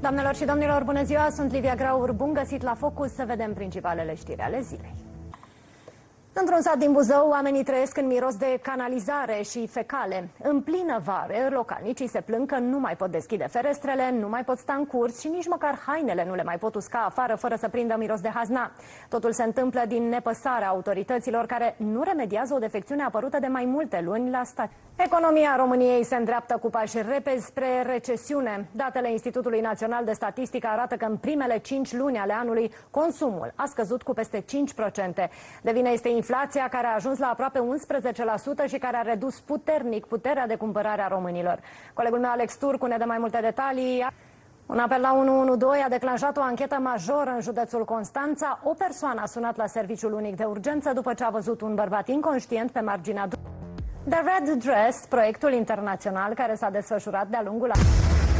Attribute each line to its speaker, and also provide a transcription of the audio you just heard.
Speaker 1: Doamnelor și domnilor, bună ziua! Sunt Livia Graur, bun găsit la Focus, să vedem principalele știri ale zilei. Într-un sat din Buzău, oamenii trăiesc în miros de canalizare și fecale. În plină vară, localnicii se plâng că nu mai pot deschide ferestrele, nu mai pot sta în curs și nici măcar hainele nu le mai pot usca afară fără să prindă miros de hazna. Totul se întâmplă din nepăsarea autorităților care nu remediază o defecțiune apărută de mai multe luni la stat. Economia României se îndreaptă cu pași repezi spre recesiune. Datele Institutului Național de Statistică arată că în primele 5 luni ale anului consumul a scăzut cu peste 5%. De vină este inflația, care a ajuns la aproape 11% și care a redus puternic puterea de cumpărare a românilor. Colegul meu Alex Turcu ne dă mai multe detalii. Un apel la 112 a declanșat o anchetă majoră în județul Constanța. O persoană a sunat la serviciul unic de urgență după ce a văzut un bărbat inconștient pe marginea drumului. The Red Dress, proiectul internațional care s-a desfășurat de-a lungul anului.